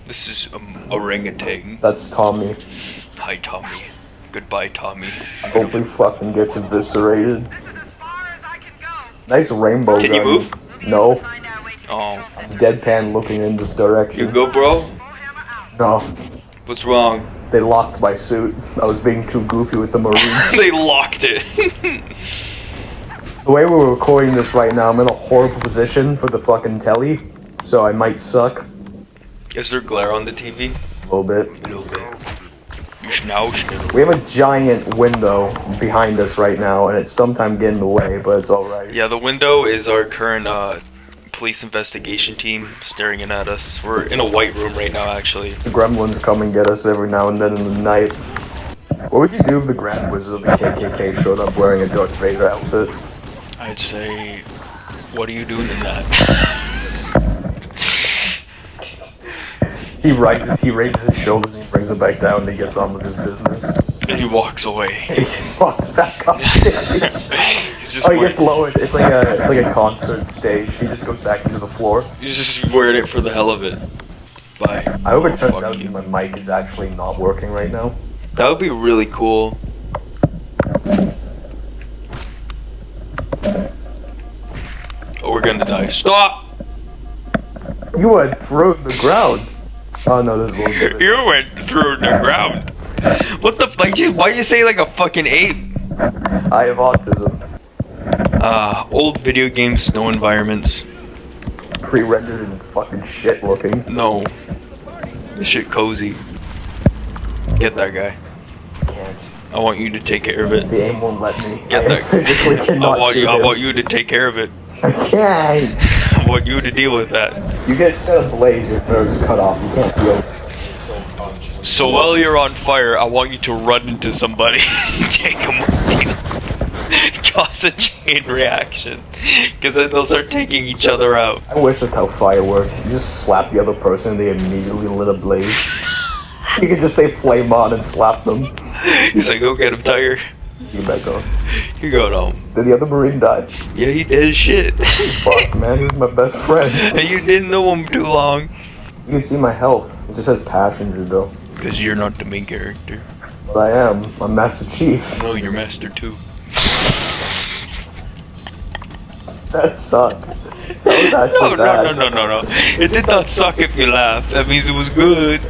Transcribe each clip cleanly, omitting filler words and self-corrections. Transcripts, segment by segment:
This is orangutan. That's Tommy. Hi, Tommy. Goodbye, Tommy. I hope he fucking gets eviscerated. Nice rainbow Can gun. you move? No. Oh. I'm deadpan looking in this direction. You go, bro? No. What's wrong? They locked my suit. I was being too goofy with the Marines. They locked it. The way we're recording this right now, I'm in a horrible position for the fucking telly, so I might suck. Is there glare on the TV? A little bit. A little bit. You schnauzed. We have a giant window behind us right now, and it's sometimes getting in the way, but it's alright. Yeah, the window is our current police investigation team staring in at us. We're in a white room right now, actually. The gremlins come and get us every now and then in the night. What would you do if the Grand Wizard of the KKK showed up wearing a Darth Vader outfit? I'd say, what are you doing in that? He raises his shoulders and he brings it back down and he gets on with his business. And he walks away. He walks back up stage. He's Oh, he gets lowered. It's like a concert stage. He just goes back into the floor. He's just wearing it for the hell of it. Bye. I hope it turns fuck out you. that my mic is actually not working right now. That would be really cool. Oh, we're gonna die. Stop! You went through the ground. Oh no, this is a little bit. You went through the ground. What the fuck? Why you say like a fucking ape? I have autism. Old video game snow environments. Pre-rendered and fucking shit looking. No. This shit cozy. Get that guy. Can't. I want you to take care of it. The aim won't let me. Get I that. physically cannot shoot I him. want you to take care of it. I can't. I want you to deal with that. You get set ablaze, your throat's cut off. You can't feel. So while you're on fire, I want you to run into somebody, take them with you, cause a chain reaction, because then they'll start taking each other out. I wish that's how fire worked. You just slap the other person and they immediately lit ablaze. You could just say flame on and slap them. He's like, go get him, Tiger. You back on. You're going home. Did the other Marine die? Yeah, he did shit. Fuck, man, he was my best friend. And you didn't know him too long. You can see my health. It just says passenger though. Because you're not the main character. But I am. I'm Master Chief. No, you're Master too. That sucked. That was actually bad. No. It did not suck if you laugh. That means it was good.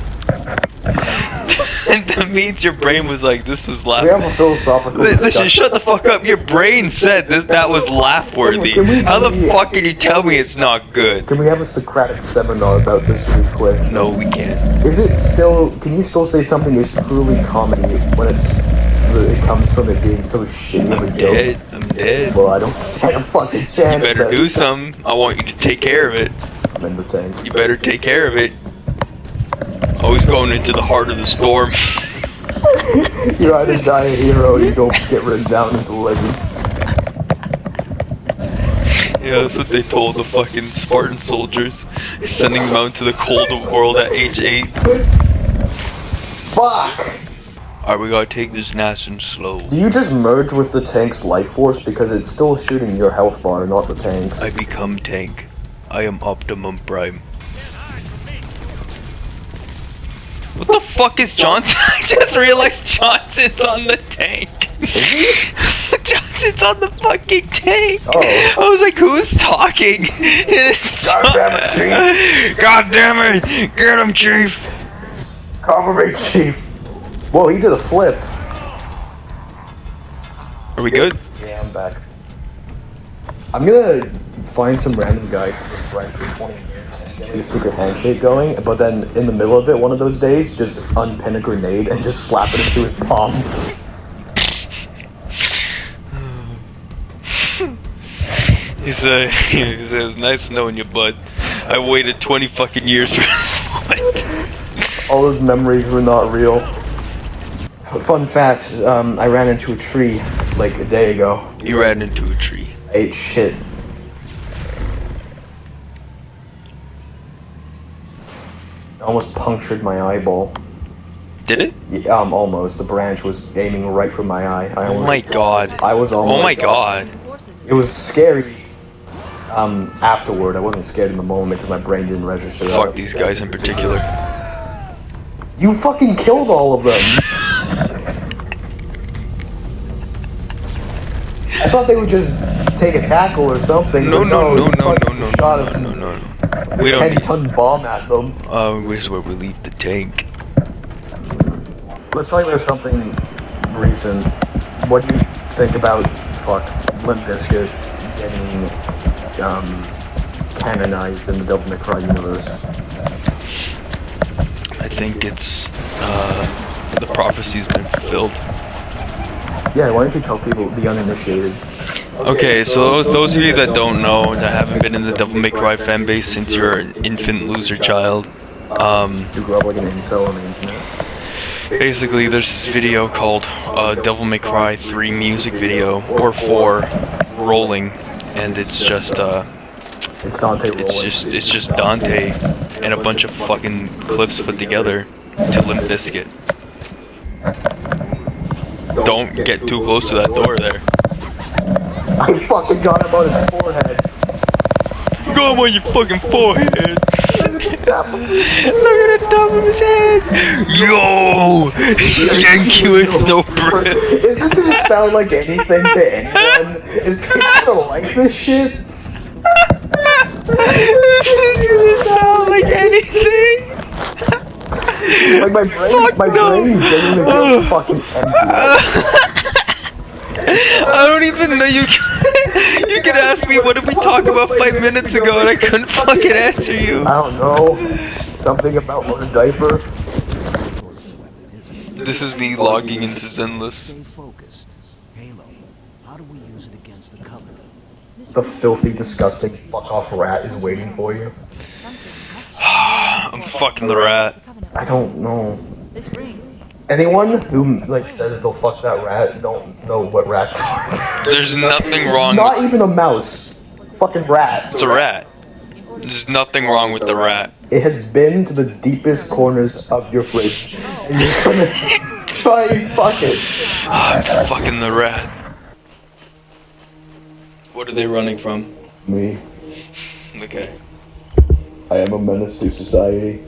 And that means your brain was like, this was We have laughing. a philosophical Listen, discussion. shut the fuck up. Your brain said that was laugh-worthy. How the fuck can you tell me it's not good? Can we have a Socratic seminar about this really quick? No, we can't. Is it still, can you still say something is truly comedy when it comes from it being so shitty of a joke? I'm dead. Well, I don't stand a fucking chance. You better then. do something. I want you to take care of it. I'm in the tank. You better take care of it. Always going into the heart of the storm. You either die a hero or you don't get ridden down into legend. Yeah, that's what they told the fucking Spartan soldiers. Sending them out into the cold world at age 8. Fuck! Alright, we gotta take this nice and slow. Do you just merge with the tank's life force because it's still shooting your health bar, not the tank's? I become tank. I am Optimum Prime. What the fuck is Johnson? I just realized Johnson's on the tank. Johnson's on the fucking tank. Oh. I was like, who's talking? And it's God damn it, Chief. God damn it! Get him, Chief! Cover me, Chief. Whoa, he did a flip. Are we good? Yeah, I'm back. I'm gonna find some random guy who's friends for 20 years and get a secret handshake going, but then in the middle of it, one of those days, just unpin a grenade and just slap it into his palm. He said, it was nice knowing you, bud. I waited 20 fucking years for this moment. All those memories were not real. Fun fact, I ran into a tree like a day ago. You ran into a tree. I ate shit. I almost punctured my eyeball. Did it? Yeah, almost. The branch was aiming right for my eye. Oh my god. I was almost. Oh my god. It was scary. Afterward, I wasn't scared in the moment because my brain didn't register. Fuck these guys in particular. You fucking killed all of them. I thought they would just take a tackle or something. No. We don't need 10-ton bomb at them. Where's where we leave the tank? Let's talk about something recent. What do you think about Limp Bizkit getting canonized in the Devil May Cry universe? I think it's the prophecy's been fulfilled. Yeah, why don't you tell people, the uninitiated? Okay, so those of you that don't know, that haven't been in the Devil May Cry fan base since you're an infant loser child, You grew up like an incel on the internet. basically there's this video called Devil May Cry 3 music video, or 4, rolling, and it's just It's Dante rolling. it's just Dante and a bunch of fucking clips put together to Limp Bizkit. Don't get too close to that door there. I fucking got him on his forehead. Go on your fucking forehead. Look at the top of his head. Yo! Yankee with no breath. Is this gonna sound like anything to anyone? Is people gonna like this shit? This is gonna sound like anything. Like my brain genuinely feels fucking empty. I don't even know you could ask me what did we talk about 5 minutes ago and I couldn't fucking answer you. I don't know. Something about what a diaper. This is me logging into Zenless. Stay focused. Halo, how do we use it against the Covenant? The filthy, disgusting, fuck-off rat is waiting for you. I'm fucking the rat. I don't know. This ring. Anyone who says they'll fuck that rat don't know what rats are. There's nothing wrong. Not even a mouse. Fucking rat. It's a rat. There's nothing wrong with the rat. It has been to the deepest corners of your fridge, and you're gonna try and fuck it. I'm fucking the rat. What are they running from? Me. Okay. I am a menace to society.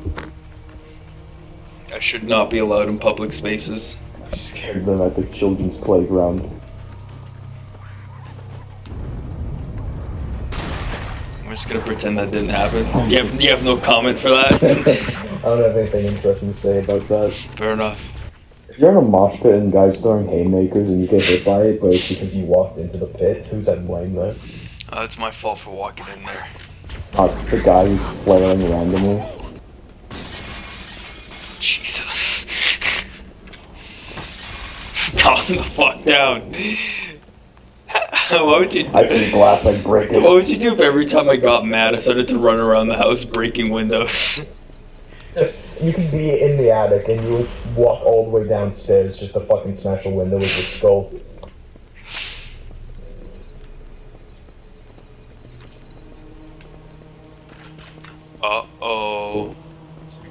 I should not be allowed in public spaces. I scared them at the children's playground. I'm just gonna pretend that didn't happen. You have no comment for that? I don't have anything interesting to say about that. Fair enough. If you're in a mosh pit and guys throwing haymakers and you get hit by it, but it's because you walked into the pit, who's at blame there? It's my fault for walking in there. Not the guy who's flailing randomly. Jesus. Calm the fuck down. What would you do? I see glass, I break it. What would you do if every time I got mad I started to run around the house breaking windows? Just, you could be in the attic and you would walk all the way downstairs just to fucking smash a window with your skull. Uh-oh.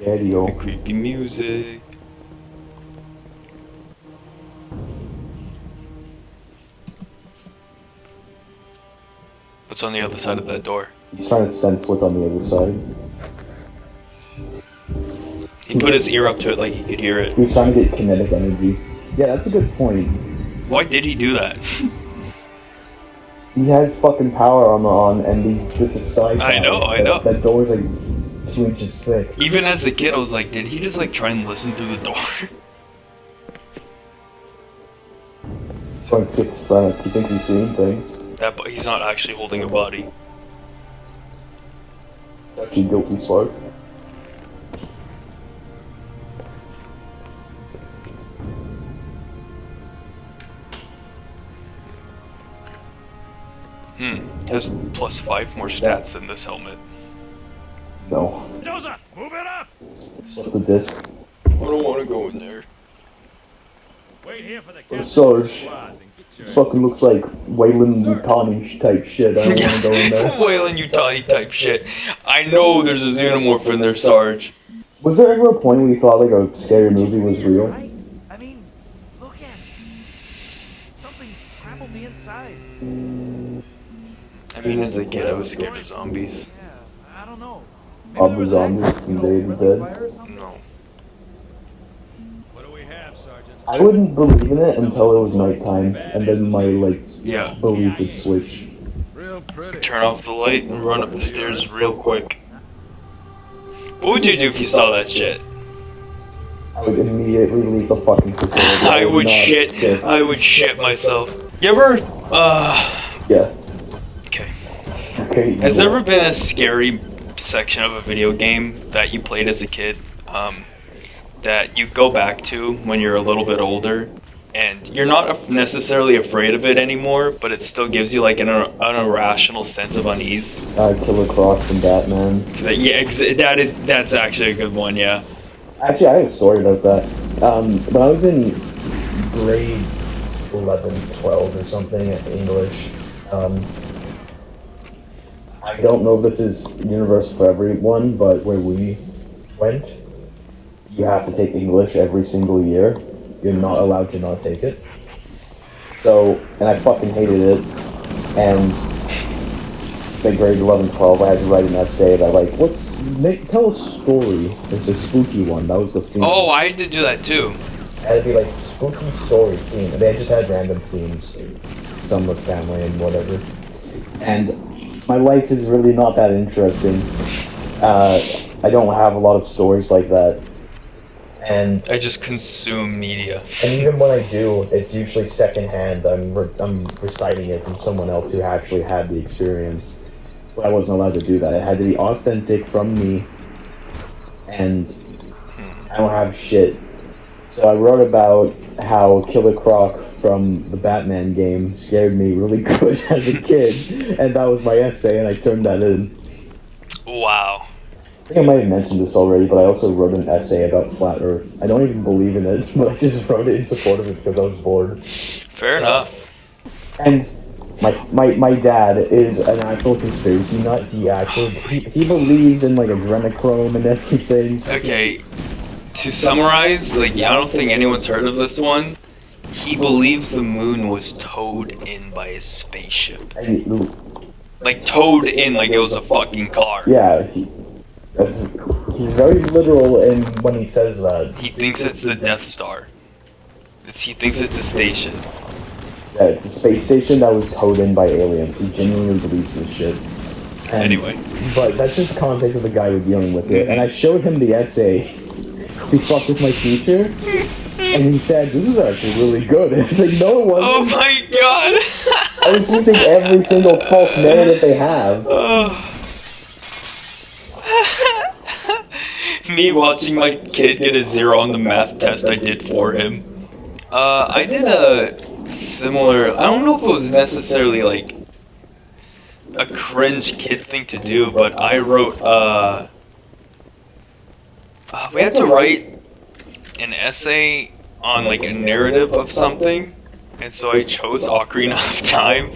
Radio. Creepy music. What's on the other side of that door? He's trying to sense what's on the other side. He put his ear up to it like he could hear it. He's trying to get kinetic energy. Yeah, that's a good point. Why did he do that? He has fucking power on and this is sci-fi. I know. That door's like 2 inches thick. Even as a kid I was like, did he just like try and listen through the door? So it's schizophrenic. He thinks he's seeing things. He's not actually holding a body. Actually guilty spark. Has +5 more stats than this helmet. No. Joseph, move it up! Slip the disc. I don't want to go in there. Wait here for the captain. Sarge. This fucking looks like Wayland Yutani type shit. I don't want to go in there. Wayland Yutani type shit. I know there's a xenomorph in there, Sarge. Was there ever a point where you thought like a scary movie was real? Right? I mean, look at it. Something scrambled the insides. I mean, as a kid, I was scared of zombies. Yeah, I don't know. Of the zombies from Day of the Dead. No. I wouldn't believe in it until it was nighttime, and then my Yeah. belief would switch. Real pretty. Turn off the light and run up the stairs real quick. What would you do if you saw that shit? I would immediately leave the fucking facility. I would not shit. sit. I would shit myself. You ever? Yeah. Okay. Okay. Has there ever been a scary section of a video game that you played as a kid, that you go back to when you're a little bit older, and you're not necessarily afraid of it anymore, but it still gives you like an irrational sense of unease? Killer Croc from Batman. Yeah, that's actually a good one. Yeah. Actually, I have a story about that. When I was in grade 11, 12 or something in English, I don't know if this is universal for everyone, but where we went, you have to take English every single year. You're not allowed to not take it. So, and I fucking hated it. And in grade 11, 12, I had to write an essay that tell a story. It's a spooky one. That was the theme. Oh, I had to do that too. It had to be like spooky story theme. They just had random themes. Some with family and whatever. And my life is really not that interesting. I don't have a lot of stories like that. And I just consume media. And even when I do, it's usually secondhand. I'm reciting it from someone else who actually had the experience. But I wasn't allowed to do that. It had to be authentic from me. And I don't have shit. So I wrote about how Killer Croc from the Batman game scared me really good as a kid. And that was my essay, and I turned that in. Wow. I think I might have mentioned this already, but I also wrote an essay about Flat Earth. I don't even believe in it, but I just wrote it in support of it because I was bored. Fair enough. And my dad is an actual conspiracy nut. He believes in like adrenochrome and everything. Okay, to summarize, I don't think anyone's heard of this one. He believes the moon was towed in by a spaceship. Like towed in like it was a fucking car. Yeah, he's very literal when he says that. He thinks it's the Death Star. He thinks it's a station. Yeah, it's a space station that was towed in by aliens. He genuinely believes this shit. And, Anyway. But that's just the context of the guy we're dealing with it. And I showed him the essay to fuck with my teacher, and he said, "This is actually really good." And it's like, no, it wasn't. Oh my god! I was using every single false narrative they have. Me watching my kid get a 0 on the math test I did for him. I did a similar, I don't know if it was necessarily like a cringe kid thing to do, but I wrote, we had to write an essay on like a narrative of something, and so I chose Ocarina of Time.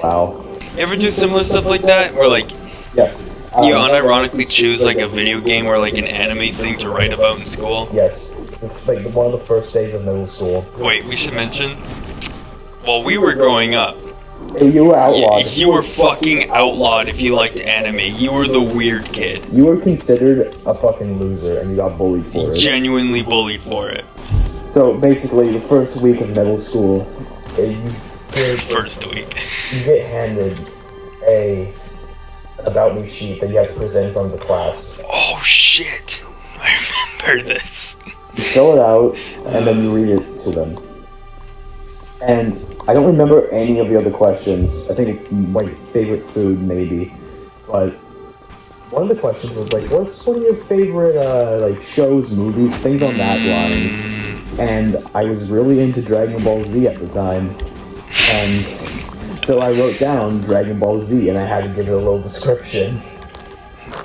Wow. You ever do similar stuff like that? Where like, Yes. you unironically choose like a video game or like an anime thing to write about in school? Yes. It's like one of the first days of middle school. Wait, we should mention, while we were growing up, You were outlawed. you were fucking outlawed if you liked anime. You were the weird kid. You were considered a fucking loser, and you got bullied for it. Genuinely bullied for it. So basically, the first week of middle school, First week. you get handed an About Me sheet that you have to present in front of the class. Oh shit. I remember this. You fill it out, and then you read it to them. And I don't remember any of the other questions. I think it's my favorite food, maybe. But one of the questions was like, what's one of your favorite shows, movies, things on that line? And I was really into Dragon Ball Z at the time. And so I wrote down Dragon Ball Z, and I had to give it a little description.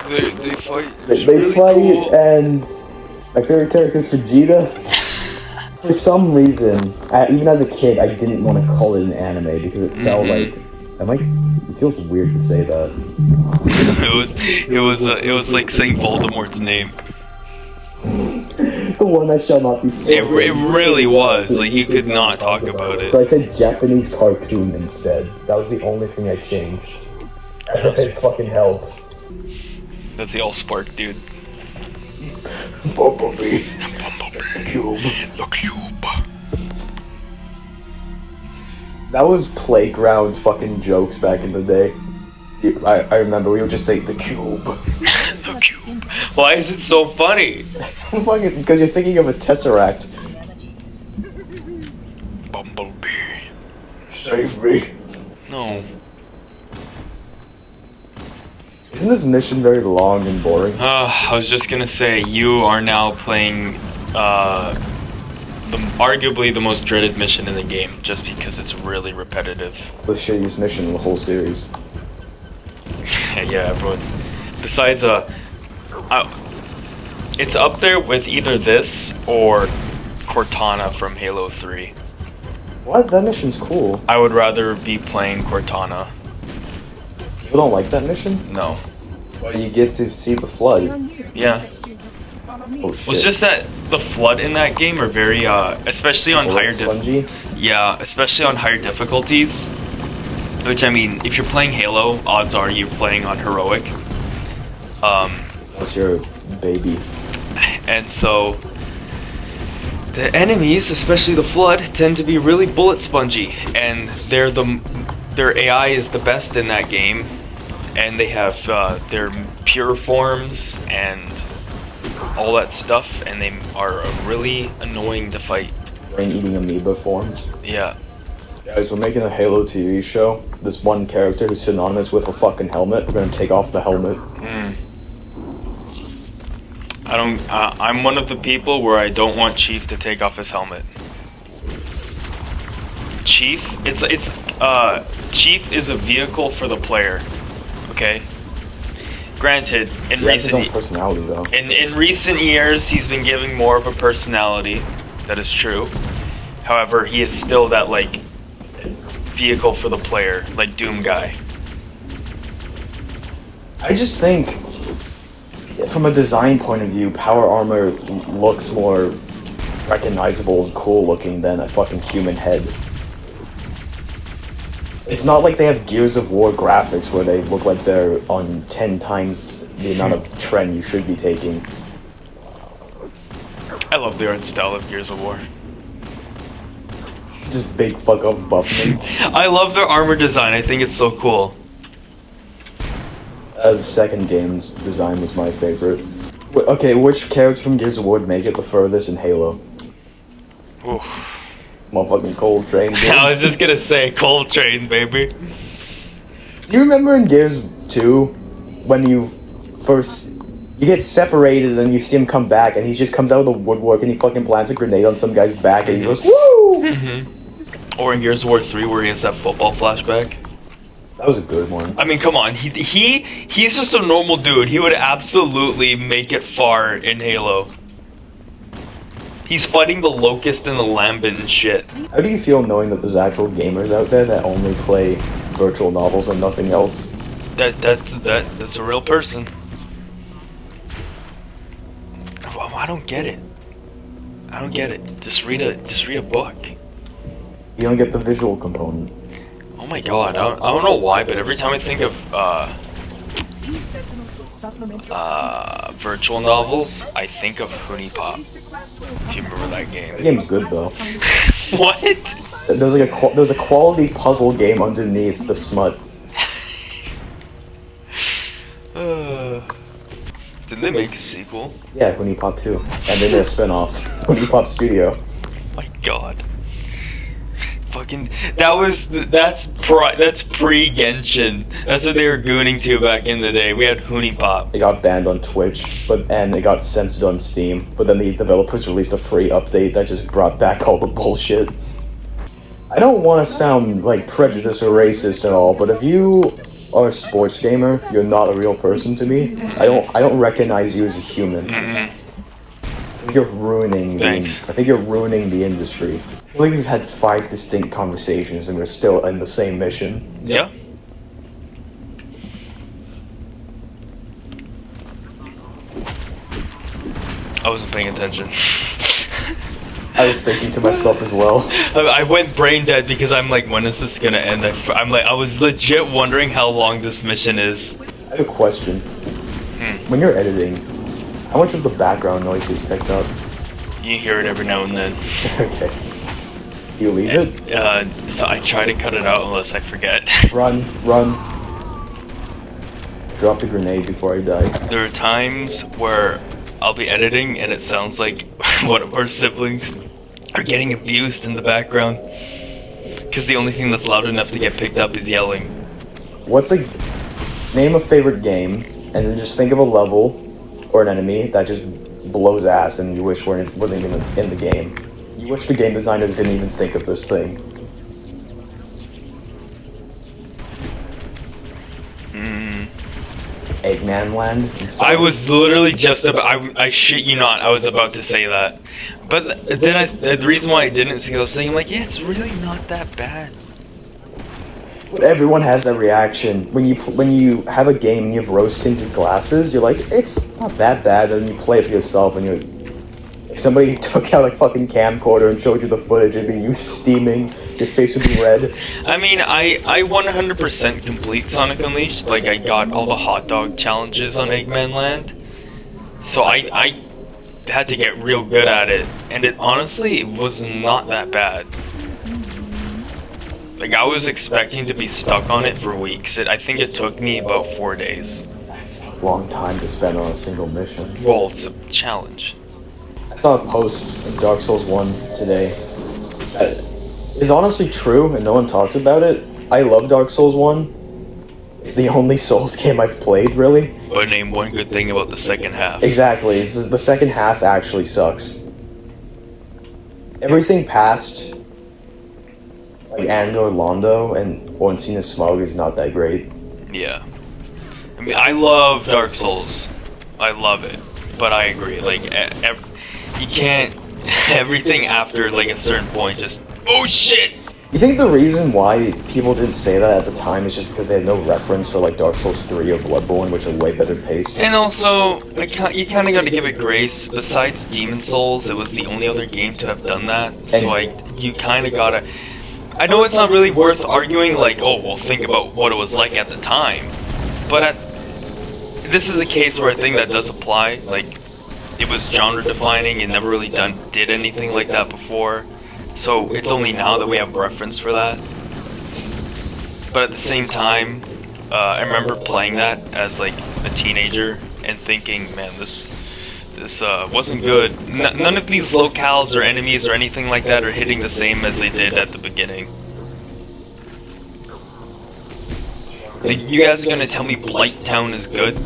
They fight. They really fight, cool. and my favorite character is Vegeta. For some reason, even as a kid, I didn't want to call it an anime because it felt like it feels weird to say that. It was like saying Voldemort's name. The one that shall not be spoken. It really was. Like you could not talk about it. So I said Japanese cartoon instead. That was the only thing I changed. As if it fucking helped. That's the Allspark dude. Bumblebee. Bumblebee. cube. The cube. That was playground fucking jokes back in the day. I remember we would just say the cube. The cube. Why is it so funny? Because you're thinking of a tesseract. Bumblebee. Save me. No. Isn't this mission very long and boring? I was just gonna say, you are now playing arguably the most dreaded mission in the game, just because it's really repetitive. The shittiest mission in the whole series. Yeah, everyone. Besides, it's up there with either this or Cortana from Halo 3. What? That mission's cool. I would rather be playing Cortana. People don't like that mission? No. But you get to see the flood. Yeah. Oh shit. It's just that the flood in that game are very, especially on higher especially on higher difficulties. Which, I mean, if you're playing Halo, odds are you're playing on heroic. That's your baby. And so the enemies, especially the flood, tend to be really bullet spongy, and their AI is the best in that game, and they have their pure forms and all that stuff, and they are really annoying to fight. Brain-eating amoeba forms. Yeah. Guys, we're making a Halo TV show. This one character who's synonymous with a fucking helmet, we're gonna take off the helmet. I'm one of the people where I don't want Chief to take off his helmet. Chief, Chief is a vehicle for the player. Okay? Granted, in personality though. In recent years, he's been giving more of a personality. That is true. However, he is still that, like, vehicle for the player, like Doom guy. I just think, from a design point of view, power armor looks more recognizable and cool looking than a fucking human head. It's not like they have Gears of War graphics where they look like they're on 10 times the amount of trend you should be taking. I love the art style of Gears of War. Just big fuck up buffing. I love their armor design. I think it's so cool. The second game's design was my favorite. Okay, which character from Gears of War would make it the furthest in Halo? Oof. Motherfucking Cold Train. I was just gonna say Cold Train, baby. Do you remember in Gears 2 when you get separated and then you see him come back and he just comes out of the woodwork and he fucking plants a grenade on some guy's back and he goes, woo! Mm-hmm. Or in Gears of War 3 where he has that football flashback. That was a good one. I mean, come on, he's just a normal dude. He would absolutely make it far in Halo. He's fighting the Locust and the Lambent and shit. How do you feel knowing that there's actual gamers out there that only play virtual novels and nothing else? That's a real person. Well, I don't get it. I don't get it. Just read a book. You don't get the visual component. Oh my god, I don't know why, but every time I think of virtual novels, I think of Hoonie Pop. If you remember that game. That game's good though. What? There's a quality puzzle game underneath the smut. Didn't they make a sequel? Yeah, Hoonie Pop 2. And then a spin-off. Hoonie Pop Studio. My god. Fucking that's pre-Genshin. That's what they were gooning to back in the day. We had Hoonie Pop. It got banned on Twitch, and it got censored on Steam. But then the developers released a free update that just brought back all the bullshit. I don't want to sound like prejudiced or racist at all, but if you are a sports gamer, you're not a real person to me. I don't recognize you as a human. I think you're ruining the industry. I feel like we've had 5 distinct conversations and we're still in the same mission. Yeah. I wasn't paying attention. I was thinking to myself as well. I went brain dead because I'm like, when is this gonna end? I was legit wondering how long this mission is. I have a question. When you're editing, how much of the background noise is picked up? You hear it every now and then. Okay. You leave it? So I try to cut it out unless I forget. Run. Drop the grenade before I die. There are times where I'll be editing and it sounds like one of our siblings are getting abused in the background. Because the only thing that's loud enough to get picked up is yelling. Name a favorite game, and then just think of a level or an enemy that just blows ass and you wish wasn't even in the game. You wish the game designers didn't even think of this thing. Eggman Land? I was literally just about, I shit you not, I was about to say that. But then the reason why I didn't is because I was thinking like, yeah, it's really not that bad. But everyone has that reaction. When you have a game and you have rose-tinted glasses, you're like, it's not that bad, and then you play it for yourself and if somebody took out a fucking camcorder and showed you the footage, it'd be you steaming, your face would be red. I mean, I 100% complete Sonic Unleashed. Like, I got all the hot dog challenges on Eggman Land. So I had to get real good at it. And it honestly was not that bad. Like, I was expecting to be stuck on it for weeks. I think it took me about 4 days. That's a long time to spend on a single mission. Well, it's a challenge. I saw a post in Dark Souls 1 today. It's honestly true, and no one talks about it. I love Dark Souls 1. It's the only Souls game I've played, really. But name one good thing about the second half. Exactly. The second half actually sucks. Everything past like Ango Londo and Orncina Smog is not that great. Yeah. I mean, I love Dark Souls. I love it. But I agree, like, you can't, everything after, like, a certain point just, oh shit! You think the reason why people didn't say that at the time is just because they had no reference to, like, Dark Souls 3 or Bloodborne, which are way better paced? And also, you kind of got to give it grace. Besides Demon Souls, it was the only other game to have done that. So, you kind of got to... I know it's not really worth arguing, like, oh, well, think about what it was like at the time. But this is a case where I think that does apply. Like, it was genre defining and never really did anything like that before. So it's only now that we have reference for that. But at the same time, I remember playing that as like a teenager and thinking, man, this wasn't good. None of these locales or enemies or anything like that are hitting the same as they did at the beginning. Like, you guys are gonna tell me Blight Town is good?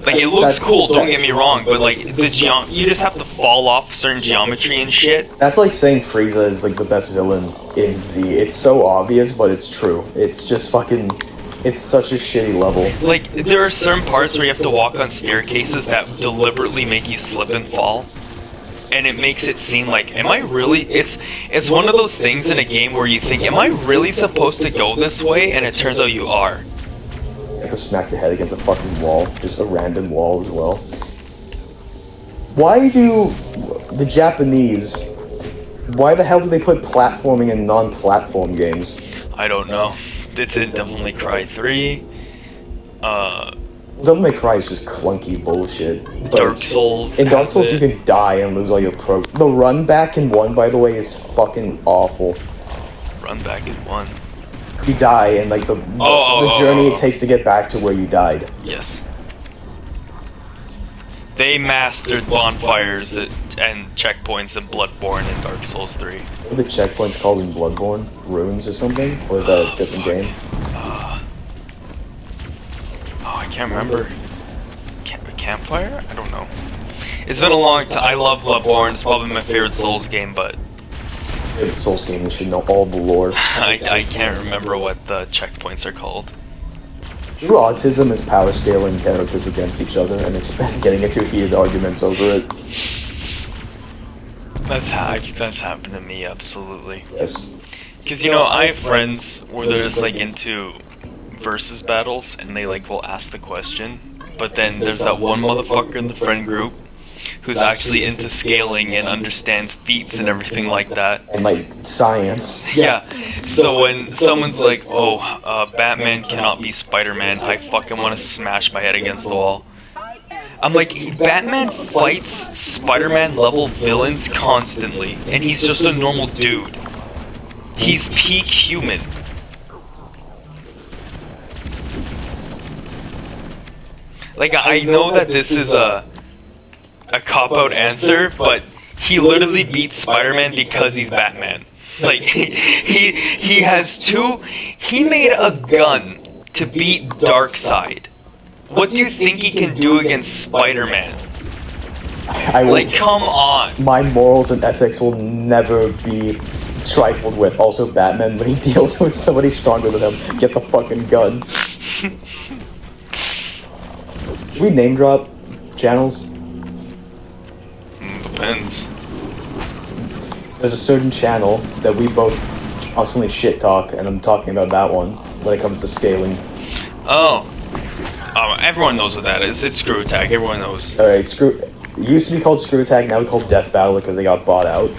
Like, it looks cool, don't get me wrong, but like, you just have to fall off certain geometry and shit. That's like saying Frieza is like the best villain in Z. It's so obvious, but it's true. It's just fucking... It's such a shitty level. Like, there are certain parts where you have to walk on staircases that deliberately make you slip and fall. And it makes it seem like, am I really... It's one of those things in a game where you think, am I really supposed to go this way? And it turns out you are. You have to smack your head against a fucking wall. Just a random wall as well. Why do the Japanese... Why the hell do they put platforming in non-platform games? I don't know. It's in Devil May Cry 3. Devil May Cry is just clunky bullshit. Dark Souls. In Dark Souls, you can die and lose all your pro. The run back in 1, by the way, is fucking awful. Run back in 1. You die, and like the journey it takes to get back to where you died. Yes. They mastered bonfires and checkpoints in Bloodborne and Dark Souls 3. What are the checkpoints called in Bloodborne? Runes or something? Or is that a different game? I can't remember. Campfire? I don't know. It's been a long time. I love Bloodborne. It's probably my favorite Souls game, but... Favorite Souls game, you should know all the lore. I can't remember what the checkpoints are called. True autism is power scaling characters against each other and getting into heated arguments over it. That's happened to me, absolutely. Yes. Because, you know, I have friends where they're just, like, into versus battles, and they, like, will ask the question, but then there's that one motherfucker in the friend group who's actually into scaling and understands feats and everything like that. And, like, science. Yeah. So when someone's like, oh, Batman cannot be Spider-Man, I fucking want to smash my head against the wall. I'm like, Batman fights Spider-Man level villains constantly, and he's just a normal dude. He's peak human. Like, I know that this is a cop-out answer, but he literally beats Spider-Man because he's Batman. Like, he has two... He made a gun to beat Darkseid. What do you think he can do against Spider-Man? Like, come on. My morals and ethics will never be trifled with. Also, Batman, when he deals with somebody stronger than him, get the fucking gun. We name drop channels? Depends. There's a certain channel that we both constantly shit talk, and I'm talking about that one when it comes to scaling. Oh. Everyone knows what that is. It's Screw Attack. Everyone knows. Alright, it used to be called Screw Attack, now we call Death Battle because they got bought out.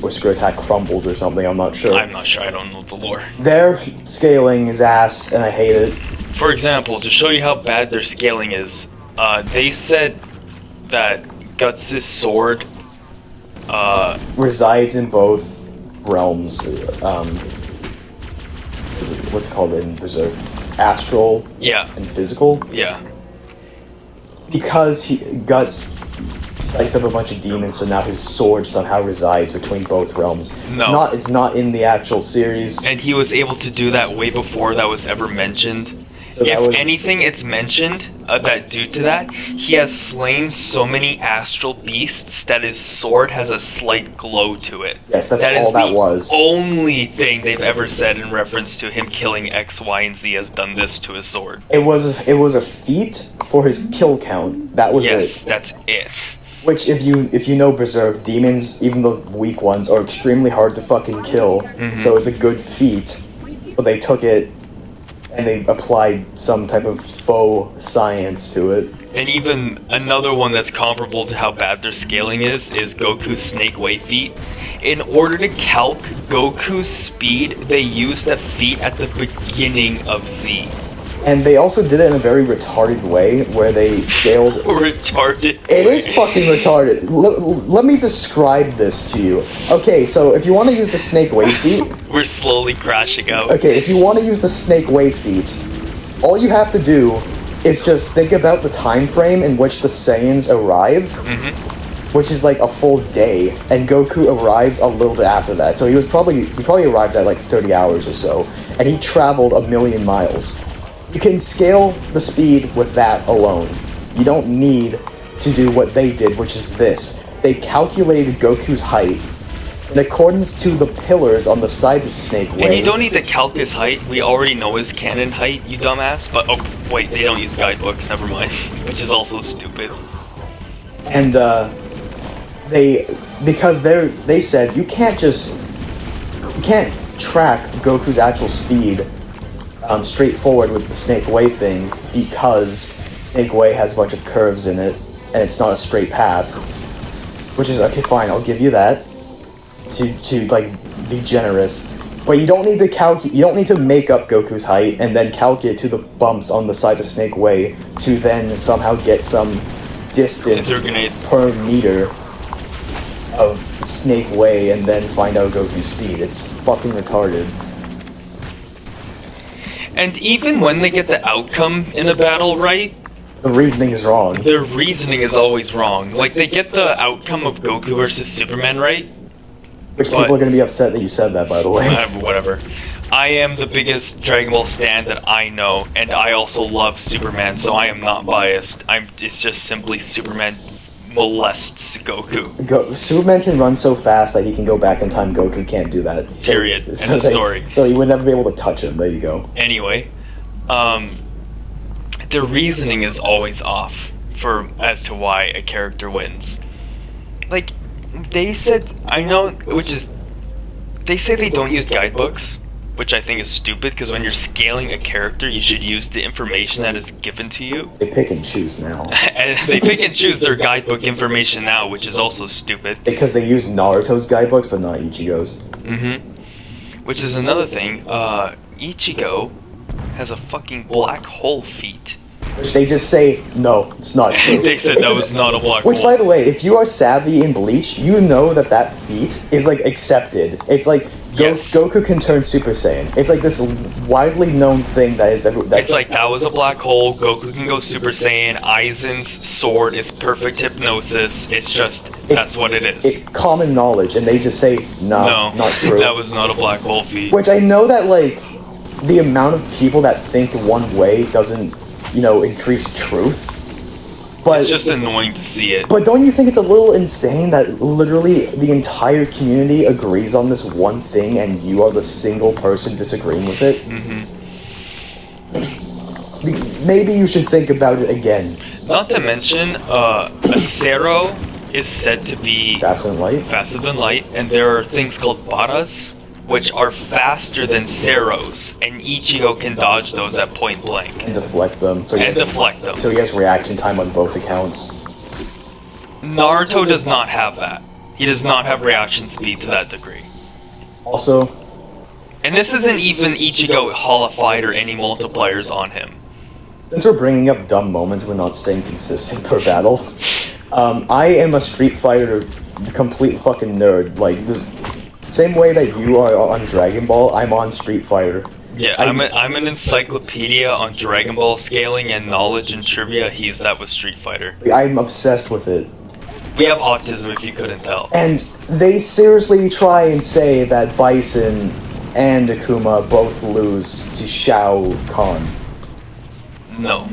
Or Screw Attack crumbled or something, I'm not sure. I'm not sure. I don't know the lore. Their scaling is ass, and I hate it. For example, to show you how bad their scaling is, they said that Guts' sword resides in both realms. What's it called in Berserk? Astral and physical. Yeah. Because Guts sliced up a bunch of demons, so now his sword somehow resides between both realms. No. It's not in the actual series. And he was able to do that way before that was ever mentioned. So if anything is mentioned that due to that, he has slain so many astral beasts that his sword has a slight glow to it. Yes, that's that all is that the was. Only thing they've ever said in reference to him killing X, Y, and Z has done this to his sword. It was a feat for his kill count. That was Yes, it. that's it. Which, if you know Berserk, demons, even the weak ones, are extremely hard to fucking kill. So it's a good feat. But they took it and they applied some type of faux science to it. And even another one that's comparable to how bad their scaling is Goku's Snake Way feat. In order to calc Goku's speed, they used a feat at the beginning of Z. And they also did it in a very retarded way, where they scaled... Retarded. It is fucking retarded. Let me describe this to you. Okay, so if you want to use the Snake Way feat... We're slowly crashing out. Okay, if you want to use the Snake Way feat, all you have to do is just think about the time frame in which the Saiyans arrive, which is like a full day, and Goku arrives a little bit after that. So he probably arrived at like 30 hours or so, and he traveled 1,000,000 miles. You can scale the speed with that alone. You don't need to do what they did, which is this. They calculated Goku's height in accordance to the pillars on the sides of Snake Way. And you don't need to calc his height. We already know his canon height, you dumbass. But, oh, wait, they don't use guidebooks. Never mind. Which is also stupid. And, they said, you can't track Goku's actual speed straightforward with the Snake Way thing, because Snake Way has a bunch of curves in it, and it's not a straight path. Which is, okay, fine, I'll give you that, to like, be generous. But you don't need to make up Goku's height, and then calculate to the bumps on the sides of Snake Way, to then somehow get some distance per meter of Snake Way, and then find out Goku's speed. It's fucking retarded. And even when they get the outcome in a battle right, the reasoning is wrong. Their reasoning is always wrong. Like, they get the outcome of Goku versus Superman right. Which people are going to be upset that you said that, by the way. Whatever. I am the biggest Dragon Ball stan that I know, and I also love Superman, so I am not biased. It's just simply Superman molests Goku. Superman can run so fast that he can go back in time. Goku can't do that. Period. End of story. So you would never be able to touch him. There you go. Anyway, their reasoning is always off as to why a character wins. Like, they said, they say they don't use guidebooks, which I think is stupid, because when you're scaling a character, you should use the information that is given to you. They pick and choose now. And they pick and choose their guidebook information now, which is also stupid. Because they use Naruto's guidebooks, but not Ichigo's. Which is another thing, Ichigo has a fucking black hole feat. which they just say, no, it's not true. They said that was not a black hole. Which, by the way, if you are savvy in Bleach, you know that that feat is, like, accepted. It's like, Yes. Goku can turn Super Saiyan. It's like this widely known thing that is... It's like, that was a black hole, Goku can go Super Saiyan, Aizen's sword is perfect hypnosis, it's just, that's what it is. It's common knowledge, and they just say, no, not true. That was not a black hole feat. Which I know that, like, the amount of people that think one way doesn't, you know, increase truth. But it's just annoying to see it. But don't you think it's a little insane that literally the entire community agrees on this one thing and you are the single person disagreeing with it? Mm-hmm. Maybe you should think about it again. Not to mention, Acero is said to be faster than light, and there are things called Baras, which are faster than Ceros, and Ichigo can dodge those at point blank. And deflect them. So he has reaction time on both accounts. Naruto does not have that. He does not have reaction speed to that degree. Also... And this isn't even Ichigo holified or any multipliers on him. Since we're bringing up dumb moments, we're not staying consistent per battle. I am a Street Fighter complete fucking nerd. Like, same way that you are on Dragon Ball, I'm on Street Fighter. Yeah, I'm an encyclopedia on Dragon Ball scaling and knowledge and trivia. He's that with Street Fighter. I'm obsessed with it. We have autism if you couldn't tell. And they seriously try and say that Bison and Akuma both lose to Shao Kahn. No.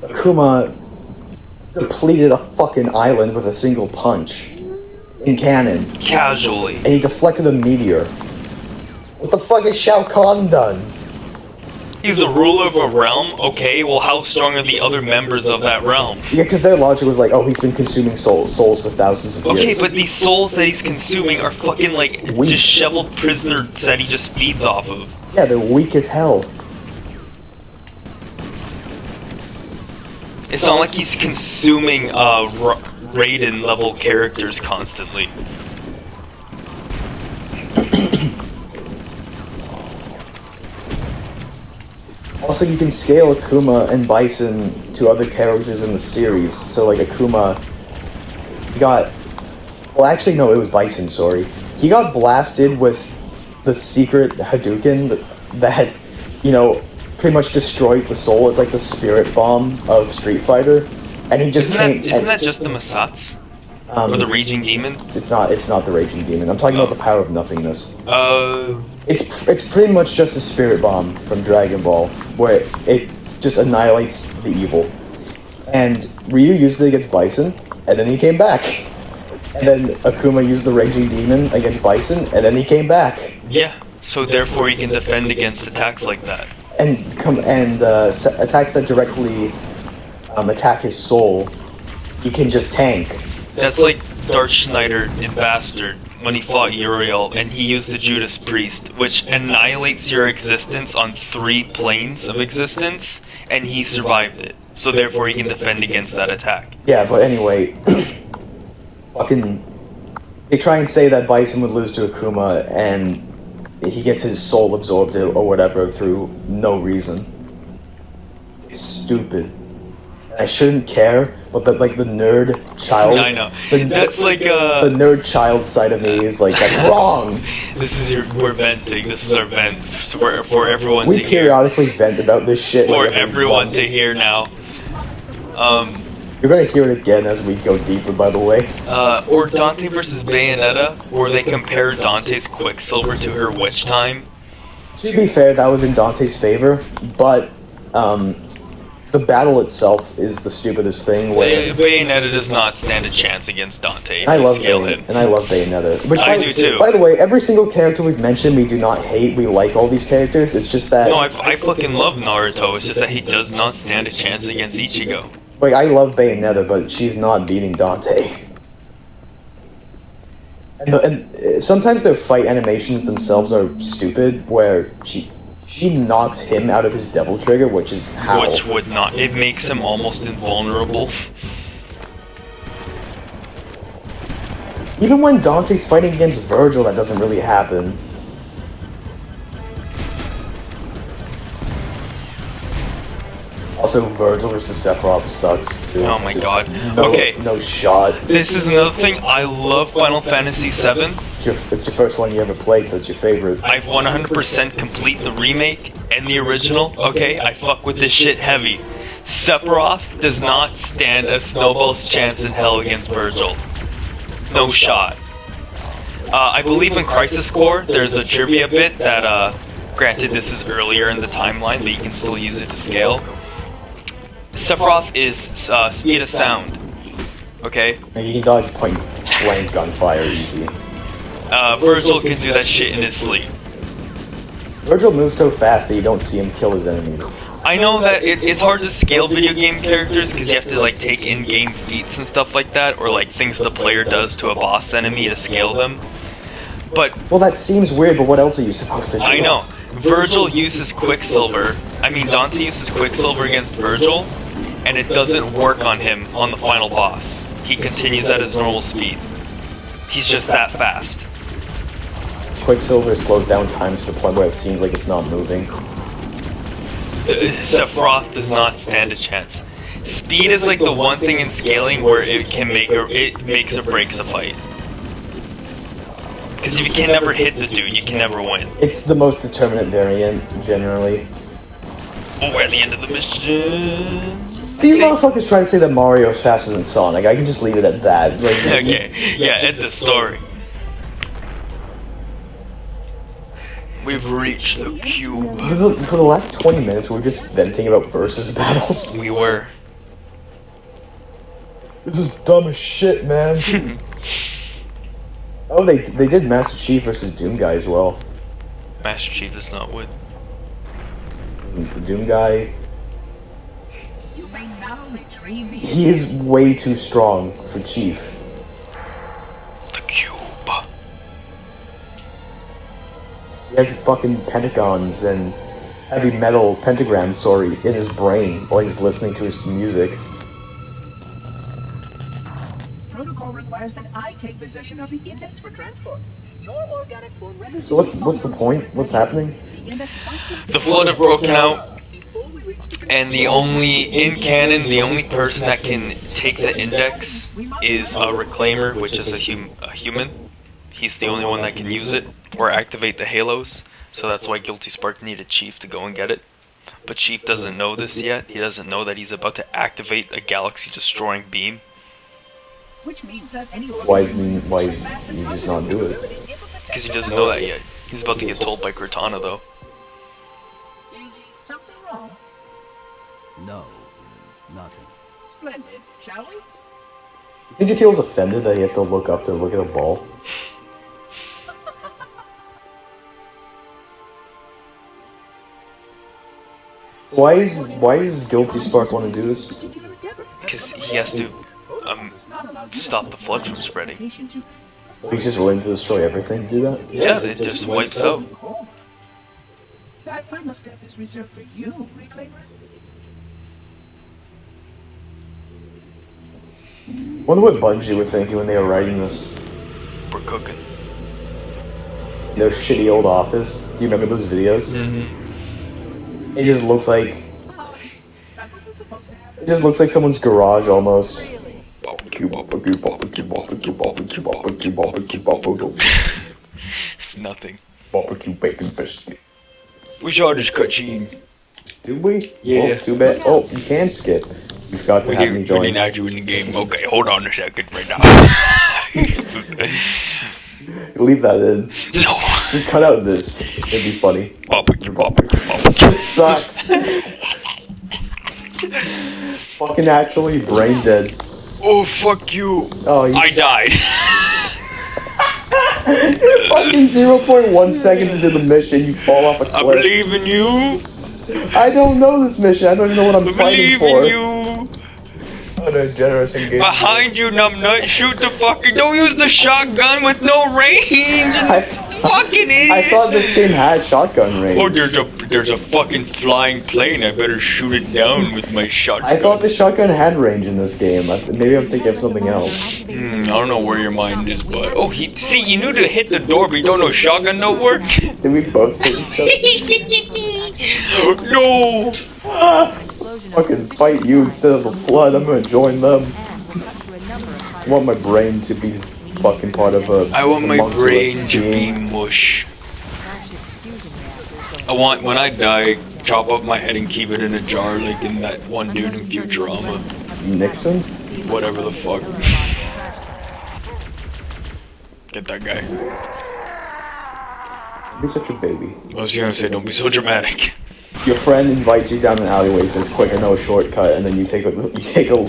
Akuma depleted a fucking island with a single punch. In canon. Casually. And he deflected a meteor. What the fuck has Shao Kahn done? He's the ruler of a realm? Okay, well how strong are the other members of that realm? Yeah, because their logic was like, oh, he's been consuming souls for thousands of years. Okay, but these souls that he's consuming are fucking like disheveled prisoners that he just feeds off of. Yeah, they're weak as hell. It's not like he's consuming Raiden level characters constantly. Also, you can scale Akuma and Bison to other characters in the series. So, like, Akuma, he got... Well, actually, no, it was Bison, sorry. He got blasted with the secret Hadouken that, you know, pretty much destroys the soul. It's like the spirit bomb of Street Fighter. And he just Isn't that just the Masats? Or the Raging Demon? It's not the Raging Demon. I'm talking about the power of nothingness. Oh. It's pretty much just a spirit bomb from Dragon Ball, where it just annihilates the evil. And Ryu used it against Bison, and then he came back. And then Akuma used the Raging Demon against Bison, and then he came back. Yeah, so therefore he can defend against attacks like that. And attacks that directly attack his soul, he can just tank. That's like Darth Schneider in Bastard, when he fought Uriel, and he used the Judas Priest, which annihilates your existence on 3 planes of existence, and he survived it. So therefore he can defend against that attack. Yeah, but anyway, fucking... They try and say that Bison would lose to Akuma, and he gets his soul absorbed or whatever through no reason. It's stupid. I shouldn't care, but the nerd child... I know. That's like the nerd child side of me is like, that's wrong! We're venting. This is our vent for everyone to hear. We periodically vent about this shit. For everyone to hear now. You're gonna hear it again as we go deeper, by the way. Or Dante versus Bayonetta, where they compare Dante's Quicksilver to her Witch Time. To be fair, that was in Dante's favor, but, the battle itself is the stupidest thing. Where Bayonetta does not stand a chance against Dante. I love Bayonetta. But I do too. By the way, every single character we've mentioned, we do not hate. We like all these characters. It's just that. No, I fucking love Naruto. It's just that he does not stand a chance against Ichigo. Like, I love Bayonetta, but she's not beating Dante. And sometimes their fight animations themselves are stupid, where she knocks him out of his devil trigger, which is how... Which would not... It makes him almost invulnerable. Even when Dante's fighting against Virgil, that doesn't really happen. Also, Virgil versus Sephiroth sucks, too. Oh my god. No, Okay. No shot. This is another thing. I love Final Fantasy VII. It's your first one you ever played, so it's your favorite. I've 100% complete the remake and the original. Okay, I fuck with this shit heavy. Sephiroth does not stand a snowball's chance in hell against Virgil. No shot. I believe in Crisis Core, there's a trivia bit that, granted this is earlier in the timeline, but you can still use it to scale. Sephiroth is speed of sound. Okay? And you can dodge point blank gunfire easy. Virgil can do that shit in his sleep. Virgil moves so fast that you don't see him kill his enemies. I know that it's hard to scale video game characters because you have to like take in-game feats and stuff like that, or like things the player does to a boss enemy to scale them. But well, that seems weird. But what else are you supposed to do? I know Virgil uses Quicksilver. I mean Dante uses Quicksilver against Virgil, and it doesn't work on him on the final boss. He continues at his normal speed. He's just that fast. Quicksilver slows down time to the point where it seems like it's not moving. Sephiroth does not stand a chance. Speed is like the one thing in scaling where it makes or breaks a fight. Because if you can never hit the dude, you can never win. It's the most determinate variant, generally. Oh, we're at the end of the mission. These motherfuckers try to say that Mario is faster than Sonic. I can just leave it at that. Like, okay, yeah, end the story. We've reached the cube. For the last 20 minutes, we're just venting about versus battles. We were. This is dumb as shit, man. Oh, they did Master Chief versus Doom Guy as well. Master Chief does not win. The Doom Guy, You may now retrieve the he is way too strong for Chief. The cube. He has fucking pentagons and heavy metal pentagrams, sorry, in his brain while he's listening to his music. protocol requires that I take possession of the index for transport. Your organic form renders So what's the point? What's happening? the index must be The flood have broken out, before we reach the and the only person that can take the index is a reclaimer, which is a human. He's the only one that can use it or activate the halos, so that's why Guilty Spark needed Chief to go and get it. But Chief doesn't know this yet. He doesn't know that he's about to activate a galaxy-destroying beam. which means that any Why you just not do it? Because he doesn't know that yet. He's about to get told by Cortana, though. Is something wrong? No, nothing. Splendid, shall we? You think he feels offended that he has to look up to look at a ball? Why is Guilty Spark want to do this? Particular endeavor. Because he has to stop the flood from spreading. He's just willing to destroy everything to do that? Yeah, it just wipes out. That final step is reserved for you, Reclaimer. Wonder what Bungie were thinking when they were writing this. We're cooking. Their shitty old office. Do you remember those videos? Mm-hmm. It just looks like That wasn't supposed to happen. it just looks like someone's garage almost. It's nothing. Barbecue bacon biscuit. We saw this cutscene. Did we? Yeah. Oh, too bad. Oh, you can skip. You forgot to We have me didn't join. add you in the game. Okay, hold on a second right now. Leave that in. No. Just cut out this. It'd be funny. Barbecue, barbecue, barbecue. This sucks. Fucking actually brain dead. Oh, fuck you. Oh, you I died. You're fucking 0.1 seconds into the mission, you fall off a I cliff. believe in you. I don't know this mission. I don't even know what I'm I fighting believe for. in you. What a generous engagement. Behind you, numbnut. Shoot the fucker. Don't use the shotgun with no range. Fucking idiot. I thought this game had shotgun range. Oh, there's a fucking flying plane. I better shoot it down with my shotgun. I thought the shotgun had range in this game. Maybe I'm thinking of something else. I don't know where your mind is, but see, you knew to hit the door, but you don't know shotgun don't work. Did we both hit each other? No. Ah. fucking fight you instead of the flood. I'm gonna join them. I want my brain to be fucking part of a. I want my homunculus brain to be being. mush. I want, when I die, chop up my head and keep it in a jar like in that one dude in Futurama. Nixon? Whatever the fuck. Get that guy. You're such a baby. I was gonna say, don't be so dramatic. Your friend invites you down an alleyway, says, "Quick, I know a shortcut," and then you take a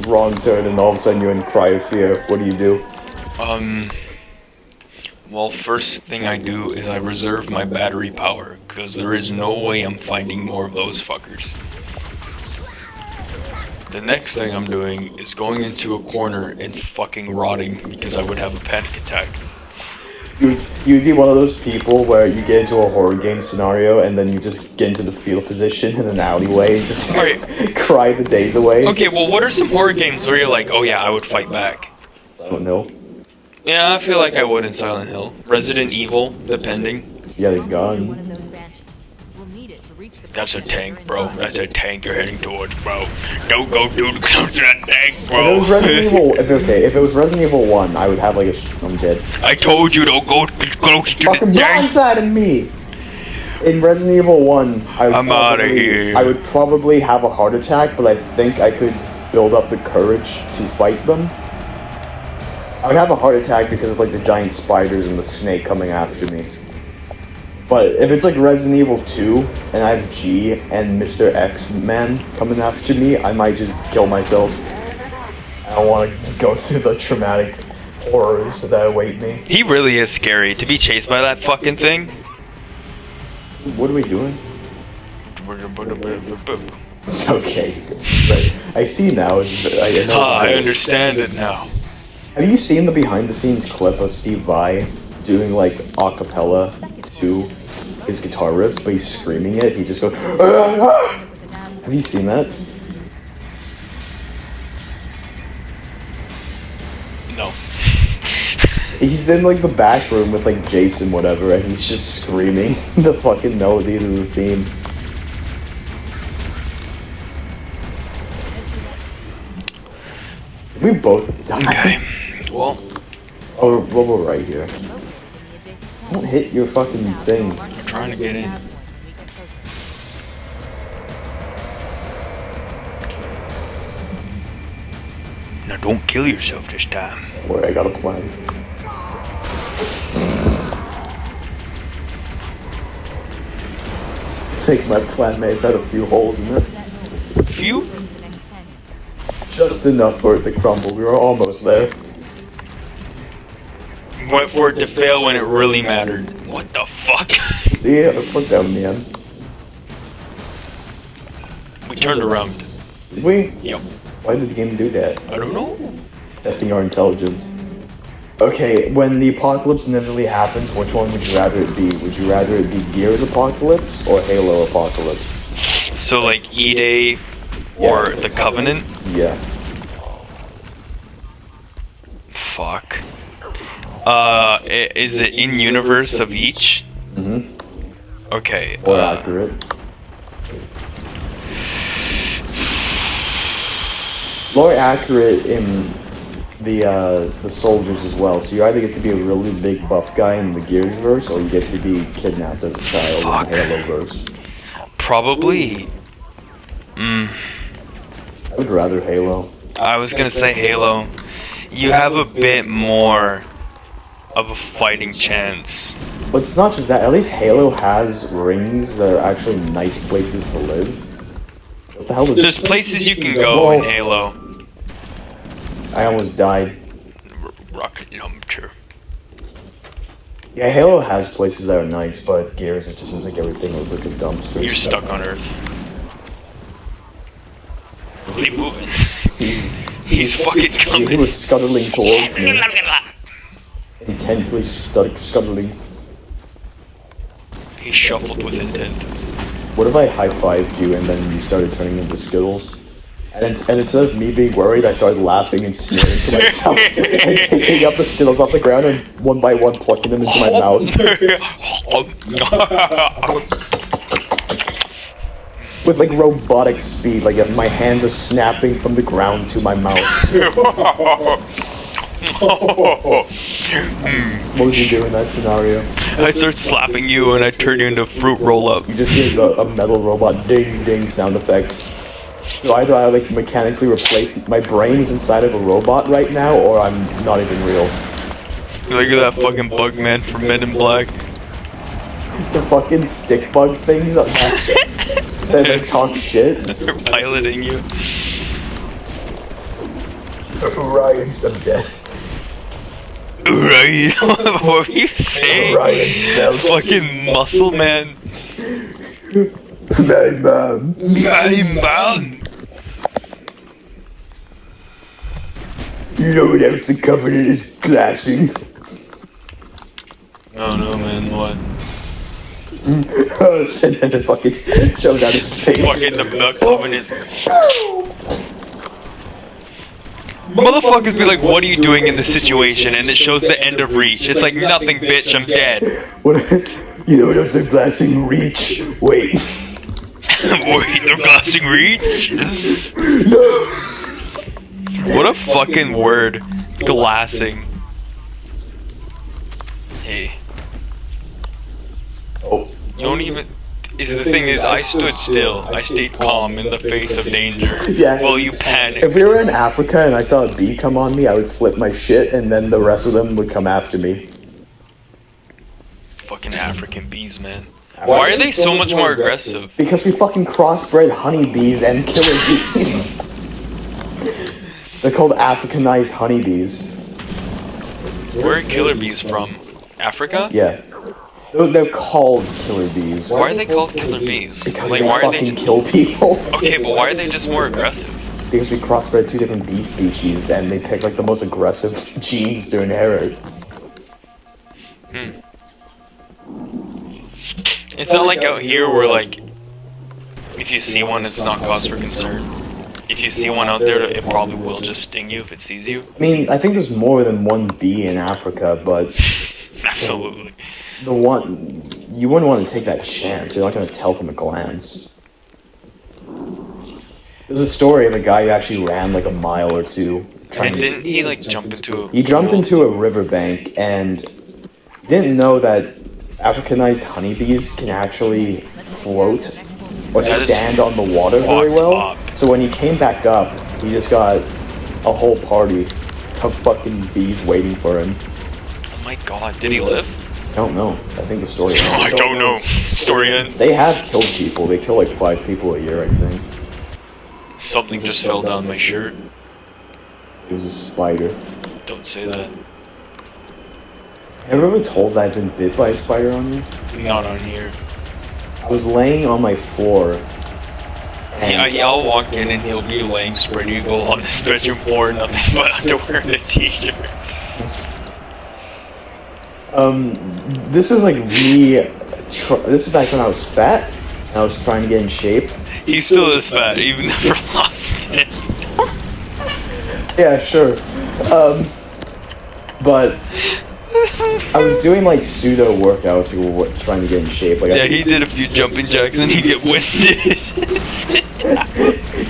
wrong turn, and all of a sudden you're in cry of fear. What do? Well, first thing I do is I reserve my battery power, because there is no way I'm finding more of those fuckers. The next thing I'm doing is going into a corner and fucking rotting, because I would have a panic attack. You'd be one of those people where you get into a horror game scenario, and then you just get into the fetal position in an alleyway and just cry the days away. Okay, well, what are some horror games where you're like, oh yeah, I would fight back? I don't know. Yeah, I feel like I would in Silent Hill. Resident Evil, depending. Yeah, the gun. That's a tank, bro. That's a tank you're heading towards, bro. Don't go to that tank, bro. If it was Resident Evil 1, I would have like I'm dead. I told you don't go close to Fucking the tank. blindsided me! In Resident Evil 1, I'm outta here. I would probably have a heart attack, but I think I could build up the courage to fight them. I would have a heart attack because of like the giant spiders and the snake coming after me. But if it's like Resident Evil 2 and I have G and Mr. X-Man coming after me, I might just kill myself. I don't want to go through the traumatic horrors that await me. He really is scary. To be chased by that fucking thing. What are we doing? Okay, right. I see now. I know. I understand it now. Have you seen the behind-the-scenes clip of Steve Vai doing like a cappella to his guitar riffs, but he's screaming it? He just goes. Have you seen that? No. He's in like the back room with like Jason, whatever, and he's just screaming the fucking melody to the theme. We both died. Okay. Well. Oh, we're right here. Don't hit your fucking thing. I'm trying to get in. Now don't kill yourself this time. Where I got a plan. I think my plan may have had a few holes in it. Few? Just enough for it to crumble. We were almost there. Went for it to fail when it really mattered. What the fuck? See, I put down in the end. We turned around. Did we? Yep. Why did the game do that? I don't know. Testing our intelligence. Okay, when the apocalypse inevitably happens, which one would you rather it be? Would you rather it be Gears Apocalypse or Halo Apocalypse? So like E-Day or the Covenant? Yeah. Fuck. Is it in universe of each? Mm-hmm. Okay. More accurate. More accurate in the soldiers as well. So you either get to be a really big buff guy in the Gears verse, or you get to be kidnapped as a child in the Halo verse. Probably. I would rather Halo. I was gonna say Halo. You have a bit more of a fighting chance. But it's not just that. At least Halo has rings that are actually nice places to live. What the hell is There's places you can go in Halo. I almost died. Rocket launcher. Yeah, Halo has places that are nice, but Gears, it just seems like everything was like a dumpster. You're stuck on Earth. Keep moving. He's fucking coming. He was scuttling towards me. Intently scuttling. He shuffled with intent. What if I high-fived you and then you started turning into Skittles? And instead of me being worried, I started laughing and sneering to myself and picking up the Skittles off the ground and one by one plucking them into my mouth. with like robotic speed. Like my hands are snapping from the ground to my mouth. What would you do in that scenario? I start slapping you and I turn you into a fruit roll up. You just hear a metal robot ding ding sound effect. So either I like mechanically replace my brain's inside of a robot right now, or I'm not even real. Look at that fucking bug man from Men in Black. The fucking stick bug things that talk shit. They're piloting you. Ryan's I'm dead. Right? What were you saying? Ryan's dead. Fucking muscle man. My mom. My man. You know what else the Covenant is glassing? Oh no, man, what? Oh, and then the fucking showed out his face. Fucking the Covenant. Motherfuckers be like, what are you doing in this situation? And it shows the end of Reach. It's like, nothing, bitch, I'm dead. What? You know what else they're glassing? Reach. Wait. Wait, they're glassing Reach? No. What a fucking word. Glassing. Hey. Oh. You don't even... The thing is, I stood still. I stayed calm in the face of danger. Yeah. Well, you panicked. If we were in Africa and I saw a bee come on me, I would flip my shit, and then the rest of them would come after me. Fucking African bees, man. Why are they so much more aggressive? Because we fucking crossbred honeybees and killer bees. They're called Africanized honeybees. Where are killer bees from? Africa? Yeah. They're called killer bees. Why are they called killer bees? Because Like, they why are fucking they... kill people. Okay, but why are they just more aggressive? Because we crossbred two different bee species, and they pick like the most aggressive genes to inherit. It's not like out here where, like, if you see one, it's not cause for concern. If you see one out there, it probably will just sting you if it sees you. I mean, I think there's more than one bee in Africa, but Absolutely. the one you wouldn't want to take that chance. You're not going to tell from a glance. There's a story of a guy who actually ran like a mile or two. And didn't he, like, jump into a... He jumped into a riverbank and didn't know that Africanized honeybees can actually float or That is stand on the water very fucked well. up. So when he came back up, he just got a whole party of fucking bees waiting for him. Oh my god, did he live? I don't know. I think the story ends. I don't know. Story ends. They have killed people. They kill like 5 people a year, I think. Something just fell down my shirt. It was a spider. Don't say that. Have you ever been told that I've been bit by a spider on you? Not on here. I was laying on my floor. And Yeah, I'll walk in and he'll be laying spread eagle on his bedroom floor, nothing but underwear and a t-shirt. This is like me. This is back when I was fat and I was trying to get in shape. He still is fat, even never lost it. Yeah, sure. But I was doing like pseudo workouts, like, trying to get in shape. Like, Yeah, he did a few jumping jacks and he'd get winded.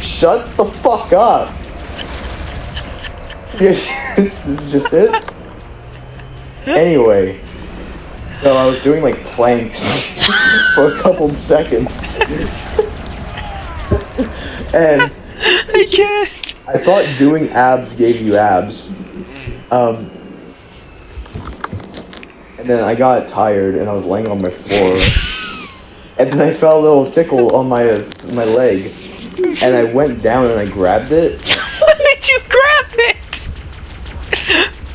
Shut the fuck up. Yes, this is just it. Anyway, so I was doing like planks for a couple of seconds, and I can't. I thought doing abs gave you abs. And then I got tired and I was laying on my floor, and then I felt a little tickle on my leg, and I went down and I grabbed it. Why did you grab it?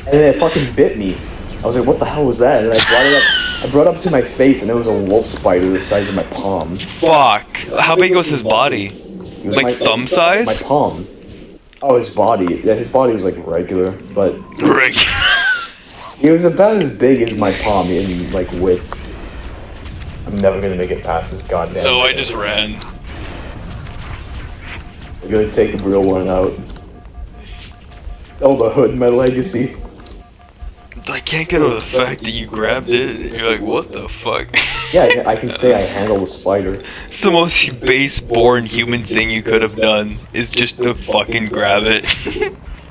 And then it fucking bit me. I was like, what the hell was that? And I brought it up to my face, and it was a wolf spider the size of my palm. Fuck. How big was his body? It was Like thumb size? My palm. Oh, his body. Yeah, his body was like regular, but Rick. he was about as big as my palm in like width. I'm never gonna make it past this goddamn. No, I just ran. I'm gonna take a real one out. Tell the hood my legacy. I can't can't get over the fact that you grabbed it. You're like, what the fuck? Yeah, I can say I handle the spider. It's the most base-born human thing you could have done, is just to fucking grab it.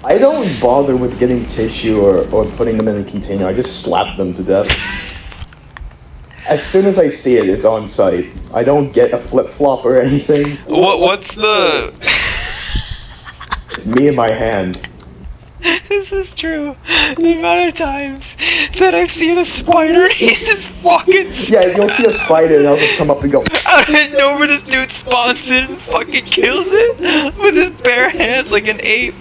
I don't bother with getting tissue or putting them in a container. I just slap them to death. As soon as I see it, it's on site. I don't get a flip-flop or anything. What's the... It's me in my hand. This is true. The amount of times that I've seen a spider eat this fucking Yeah, you'll see a spider and I'll just come up and go. out of nowhere, this dude spawns in and fucking kills it with his bare hands like an ape.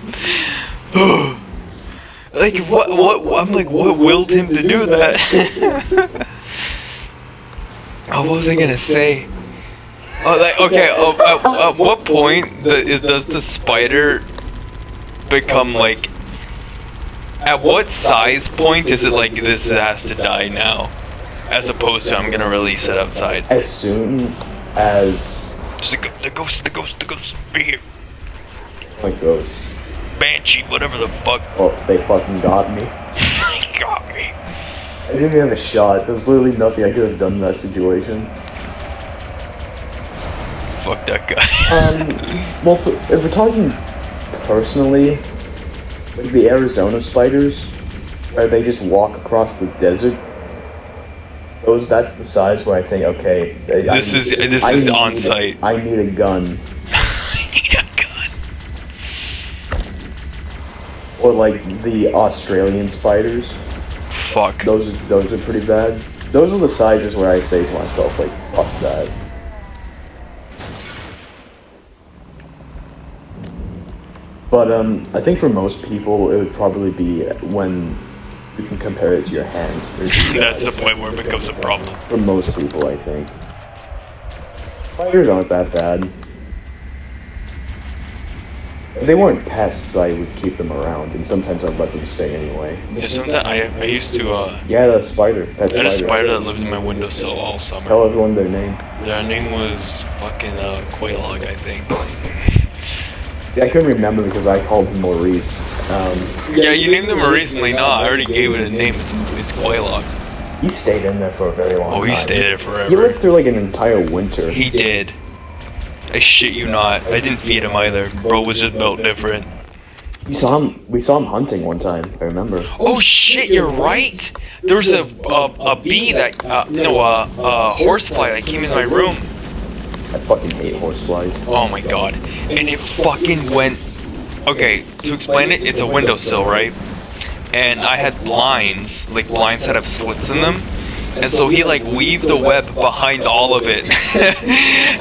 Like, what, I'm like, what willed him to do that? What was I gonna say? Oh, like, okay, at what point does the spider become like... At what size point is it like, this has to die now? As opposed to, I'm gonna release it outside. As soon as... Just the ghost, right here. Like those. Banshee, whatever the fuck. Oh, they fucking got me. They got me. I didn't even have a shot. There was literally nothing I could have done in that situation. Fuck that guy. Well, if we're talking personally, like the Arizona spiders, where they just walk across the desert, that's the size where I think, okay, This is on site. I need a gun. I need a gun. Or like the Australian spiders. Fuck. Those are pretty bad. Those are the sizes where I say to myself, like, fuck that. But I think for most people, it would probably be when you can compare it to your hand. That's the point where it becomes a problem. For most people, I think. Spiders aren't that bad. If they weren't pests, I would keep them around, and sometimes I'd let them stay anyway. Yeah, sometimes I used to, Yeah, the spider. I had a spider that lived in my windowsill all summer. Tell everyone their name. Their name was fucking Quaylog, I think. See, I couldn't remember because I called him Maurice. Yeah, you named him Maurice. I'm like, nah, I already gave it a name. It's Quaylog. He stayed in there for a very long time. Oh, he stayed there forever. He lived through like an entire winter. He did. I shit you not. I didn't feed him either. Bro was just built different. We saw him hunting one time, I remember. Oh shit, you're right! There was a bee that, a horsefly that came in my room. I fucking hate horseflies. Oh my god. And it fucking went... Okay, to explain it, it's a windowsill, right? And I had blinds, like blinds that have slits in them. And so he like weaved the web behind all of it.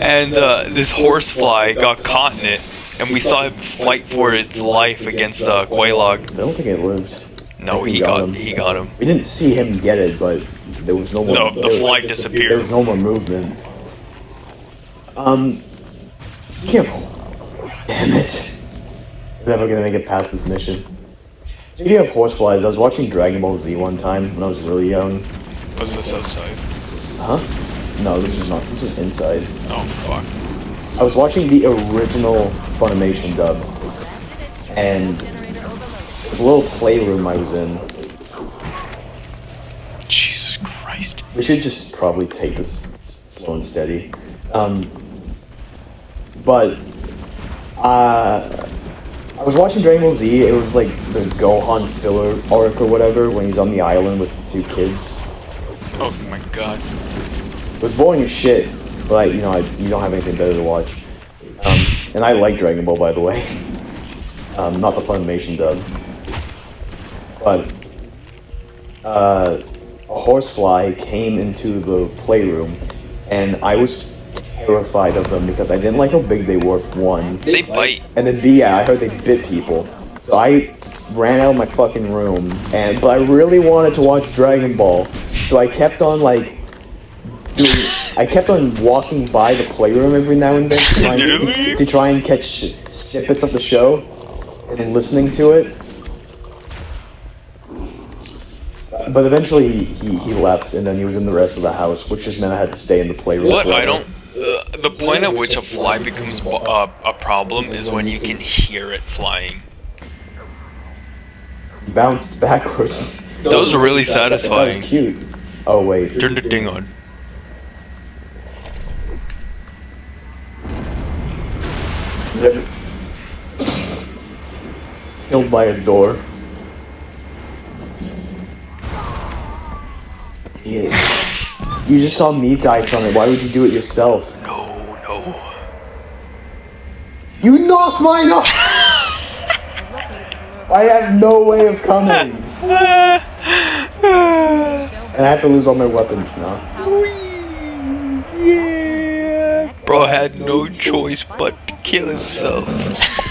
And this horsefly got caught in it. And we saw him fight for its life against Quaylog. I don't think it lived. No, he got him. We didn't see him get it, but there was no more... No, the fly disappeared. There was no more movement. Speaking of... Damn it. I'm never gonna make it past this mission. Speaking of horseflies, I was watching Dragon Ball Z one time when I was really young. Was this outside? Huh? No, this was not. This was inside. Oh, fuck. I was watching the original Funimation dub. And the little playroom I was in. Jesus Christ. We should just probably take this slow and steady. But I was watching Dragon Ball Z. It was like the Gohan filler arc or whatever when he's on the island with the two kids. Oh my god. It was boring as shit, but you don't have anything better to watch. And I like Dragon Ball, by the way. Not the Funimation dub. But a horsefly came into the playroom, and I was terrified of them because I didn't like how big they were, for one. They bite. And then B, yeah, I heard they bit people. So I ran out of my fucking room, but I really wanted to watch Dragon Ball. So I kept on walking by the playroom every now and then to try and catch snippets of the show and listening to it. But eventually he left, and then he was in the rest of the house, which just meant I had to stay in the playroom. What? I don't... the point at which a fly becomes a problem is when you can hear it flying. He bounced backwards. Those are really That was satisfying. cute. Oh wait. Turn the thing on. Yep. Killed by a door. Yeah. You just saw me die from it. Why would you do it yourself? No. You knocked mine off! I have no way of coming. And I have to lose all my weapons now. Yeah. Bro had no choice but to kill himself.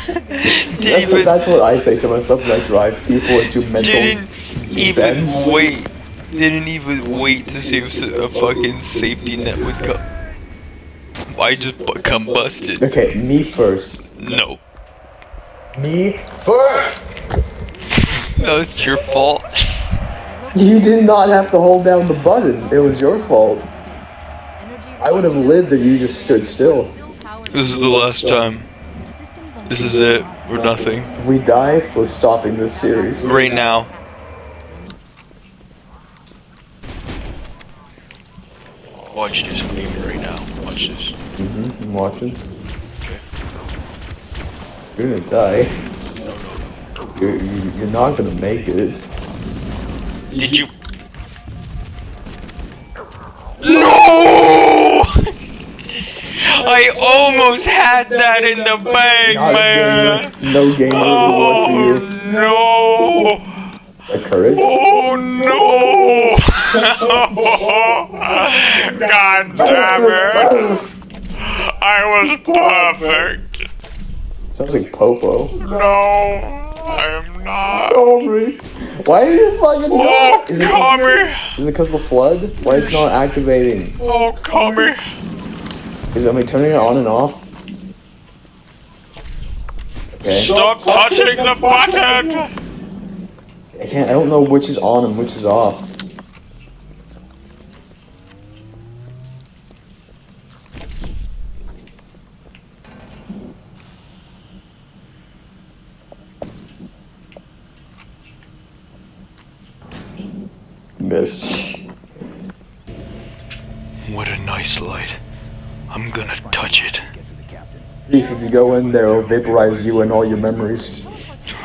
That's what I say to myself when I drive people into mental Didn't even defense. wait. Didn't even wait to see if a fucking safety net would come. I just combusted. Okay, me first. No. Me first! That was your fault. You did not have to hold down the button. It was your fault. I would have lived if you just stood still. This is the last time. This is it. We're nothing. If we die, we're stopping this series. Right now. Watch this game right now. Watch this. I'm watching. Okay. You're gonna die. You're not gonna make it. Did you? No! I almost had that in the bag, Not a man. gamer. No gamer reward for you. No! A courage? Oh no! God damn it! I was perfect. Sounds like Popo. No, I am not. Why is this fucking Oh, Is Tommy! it because of the flood? Why is it not activating? Oh, Tommy! Is it me turning it on and off? Okay. Stop touching the button! I don't know which is on and which is off. Miss. What a nice light. I'm gonna touch it. Chief, if you go in there, it'll vaporize you and all your memories.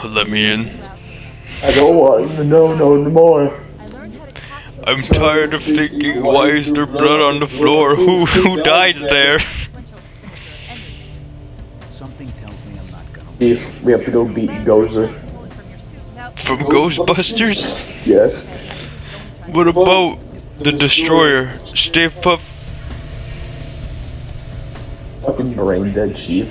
Let me in. I don't want to know no more. I'm tired of thinking, why is there blood on the floor? Who died there? Something tells me I'm not gonna. Chief, we have to go beat Gozer. From Ghostbusters? Yes. What about the Destroyer? Stay puft. Fucking brain dead, Chief.